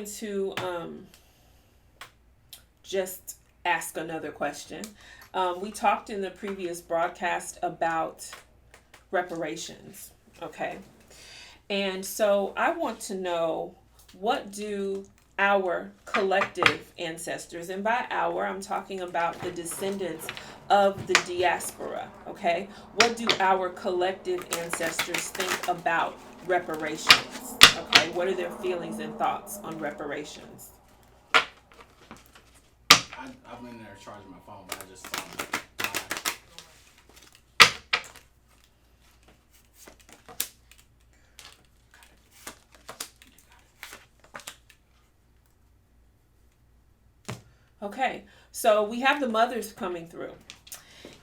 going to just ask another question. We talked in the previous broadcast about reparations, okay? And so I want to know, what do our collective ancestors, and by our, I'm talking about the descendants of the diaspora, okay? What do our collective ancestors think about reparations? Okay, what are their feelings and thoughts on reparations? I'm in there charging my phone, but I just saw my. Okay, so we have the mothers coming through.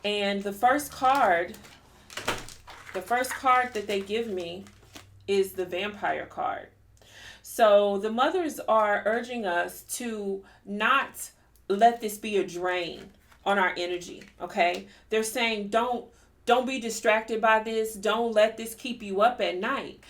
And the first card that they give me is the vampire card. So the mothers are urging us to not let this be a drain on our energy, okay? They're saying don't be distracted by this. Don't let this keep you up at night.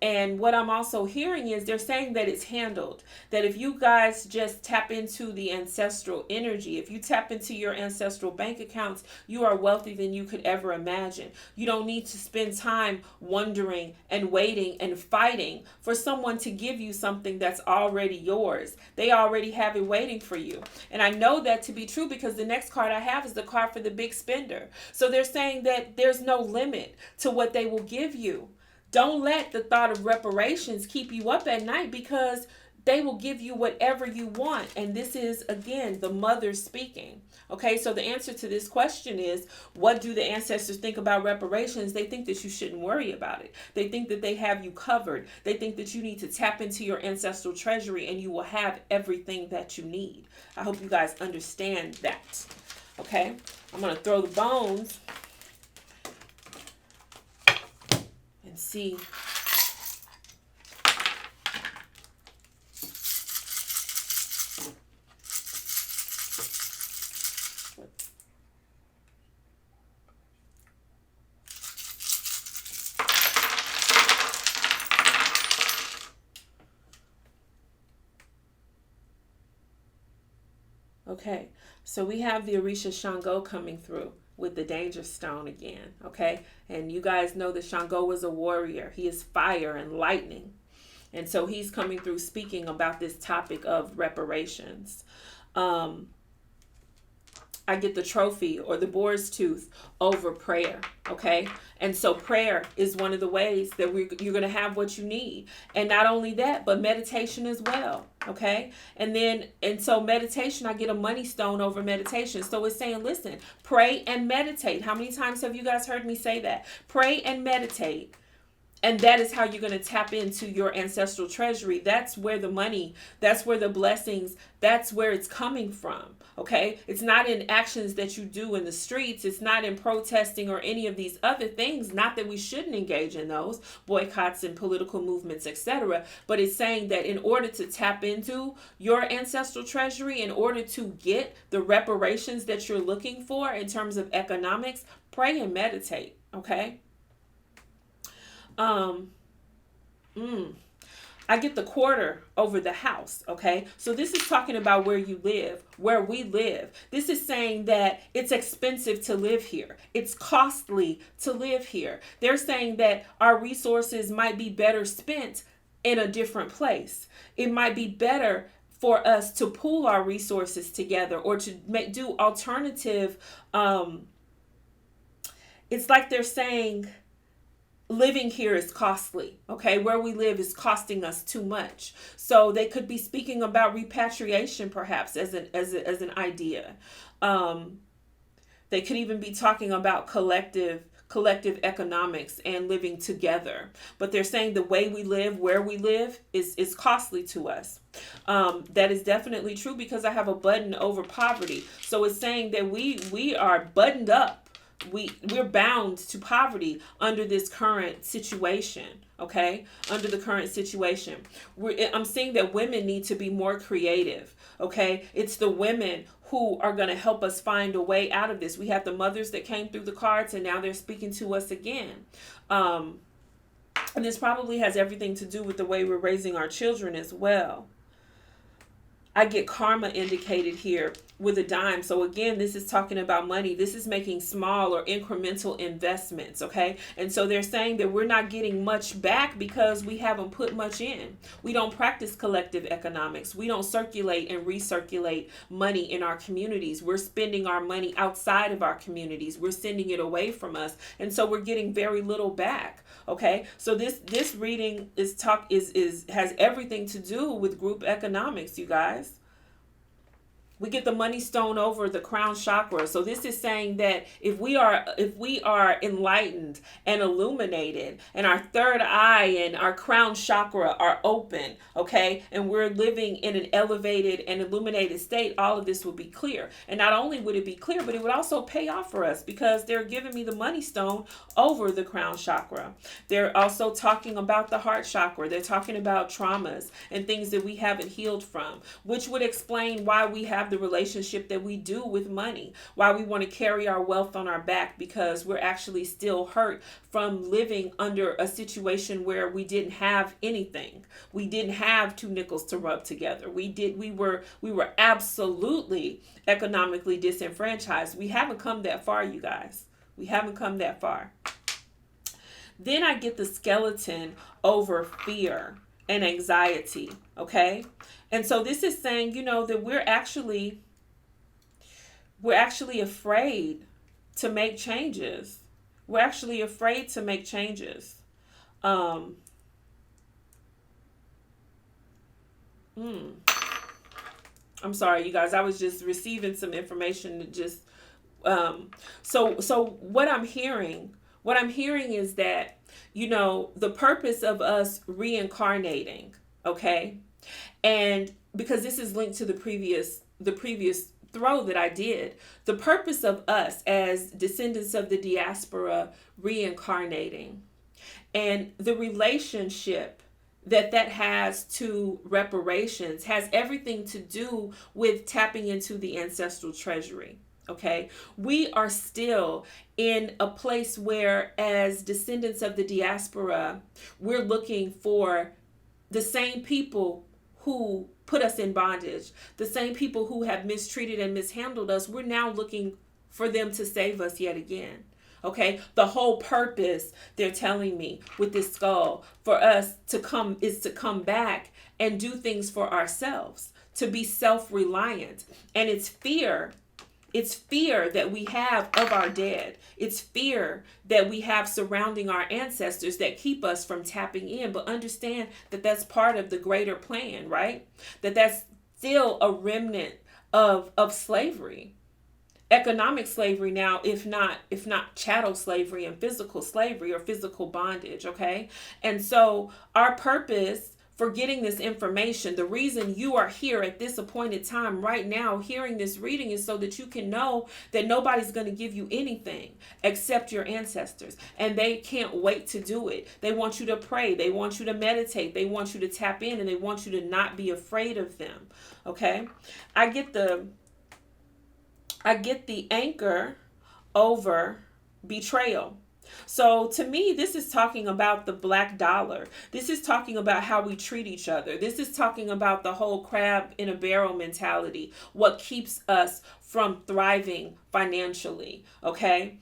And what I'm also hearing is they're saying that it's handled. That if you guys just tap into the ancestral energy, if you tap into your ancestral bank accounts, you are wealthy than you could ever imagine. You don't need to spend time wondering and waiting and fighting for someone to give you something that's already yours. They already have it waiting for you. And I know that to be true because the next card I have is the card for the big spender. So they're saying that there's no limit to what they will give you. Don't let the thought of reparations keep you up at night, because they will give you whatever you want. And this is, again, the mother speaking. Okay, so the answer to this question is, what do the ancestors think about reparations? They think that you shouldn't worry about it. They think that they have you covered. They think that you need to tap into your ancestral treasury and you will have everything that you need. I hope you guys understand that. Okay, I'm going to throw the bones and see. Okay, so we have the Orisha Shango coming through with the danger stone again, okay? And you guys know that Shango was a warrior. He is fire and lightning. And so he's coming through speaking about this topic of reparations. I get the trophy or the boar's tooth over prayer, okay? And so prayer is one of the ways that you're going to have what you need. And not only that, but meditation as well, okay? And so meditation, I get a money stone over meditation. So it's saying, listen, pray and meditate. How many times have you guys heard me say that? Pray and meditate. And that is how you're going to tap into your ancestral treasury. That's where the money, that's where the blessings, that's where it's coming from. Okay? It's not in actions that you do in the streets. It's not in protesting or any of these other things. Not that we shouldn't engage in those boycotts and political movements, etc. But it's saying that in order to tap into your ancestral treasury, in order to get the reparations that you're looking for in terms of economics, pray and meditate. Okay? I get the quarter over the house, okay? So this is talking about where you live, where we live. This is saying that it's expensive to live here. It's costly to live here. They're saying that our resources might be better spent in a different place. It might be better for us to pool our resources together or to do alternative, it's like they're saying, living here is costly, okay? Where we live is costing us too much. So they could be speaking about repatriation, perhaps, as an idea. They could even be talking about collective economics and living together. But they're saying the way we live, where we live, is costly to us. That is definitely true, because I have a button over poverty. So it's saying that we are buttoned up. We're bound to poverty under this current situation, okay? Under the current situation. I'm saying that women need to be more creative, okay? It's the women who are going to help us find a way out of this. We have the mothers that came through the cards, and now they're speaking to us again. And this probably has everything to do with the way we're raising our children as well. I get karma indicated here with a dime. So again, this is talking about money. This is making small or incremental investments, okay? And so they're saying that we're not getting much back because we haven't put much in. We don't practice collective economics. We don't circulate and recirculate money in our communities. We're spending our money outside of our communities. We're sending it away from us. And so we're getting very little back. Okay, so this reading has everything to do with group economics, you guys. We get the money stone over the crown chakra. So this is saying that if we are enlightened and illuminated, and our third eye and our crown chakra are open, okay, and we're living in an elevated and illuminated state, all of this will be clear. And not only would it be clear, but it would also pay off for us because they're giving me the money stone over the crown chakra. They're also talking about the heart chakra. They're talking about traumas and things that we haven't healed from, which would explain why we have the relationship that we do with money, why we want to carry our wealth on our back, because we're actually still hurt from living under a situation where we didn't have anything. We didn't have two nickels to rub together. We were absolutely economically disenfranchised. We haven't come that far, you guys. We haven't come that far. Then I get the skeleton over fear and anxiety, okay? And so this is saying, that we're actually afraid to make changes. We're actually afraid to make changes. I'm sorry, you guys. I was just receiving some information that just so what I'm hearing is that, the purpose of us reincarnating, okay? And because this is linked to the previous throw that I did, the purpose of us as descendants of the diaspora reincarnating and the relationship that has to reparations has everything to do with tapping into the ancestral treasury. Okay, we are still in a place where, as descendants of the diaspora, we're looking for the same people who put us in bondage, the same people who have mistreated and mishandled us. We're now looking for them to save us yet again. Okay, the whole purpose, they're telling me, with this skull for us to come is to come back and do things for ourselves, to be self-reliant. And it's fear that we have of our dead. It's fear that we have surrounding our ancestors that keep us from tapping in. But understand that that's part of the greater plan, right? That's still a remnant of slavery. Economic slavery now, if not chattel slavery and physical slavery or physical bondage, okay? And so our purpose for getting this information, the reason you are here at this appointed time right now hearing this reading is so that you can know that nobody's going to give you anything except your ancestors. And they can't wait to do it. They want you to pray. They want you to meditate. They want you to tap in, and they want you to not be afraid of them. Okay? I get the anchor over betrayal. So to me, this is talking about the black dollar. This is talking about how we treat each other. This is talking about the whole crab in a barrel mentality, what keeps us from thriving financially, okay?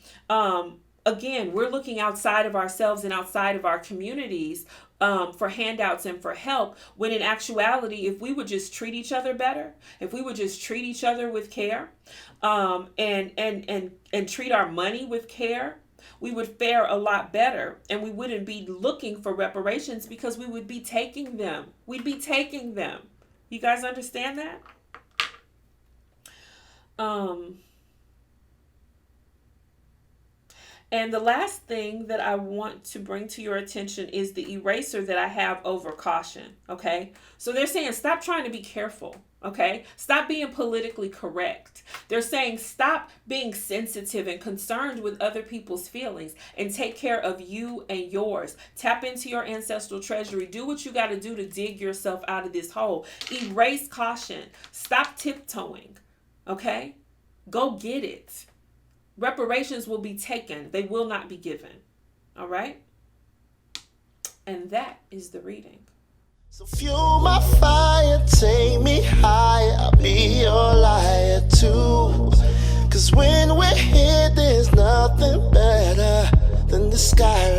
Again, we're looking outside of ourselves and outside of our communities for handouts and for help, when in actuality, if we would just treat each other better, if we would just treat each other with care, and treat our money with care, we would fare a lot better, and we wouldn't be looking for reparations because we would be taking them. We'd be taking them. You guys understand that? And the last thing that I want to bring to your attention is the eraser that I have over caution, okay? So they're saying stop trying to be careful, okay? Stop being politically correct. They're saying stop being sensitive and concerned with other people's feelings and take care of you and yours. Tap into your ancestral treasury. Do what you got to do to dig yourself out of this hole. Erase caution. Stop tiptoeing, okay? Go get it. Reparations will be taken. They will not be given. All right? And that is the reading. So fuel my fire, take me higher. Skylines.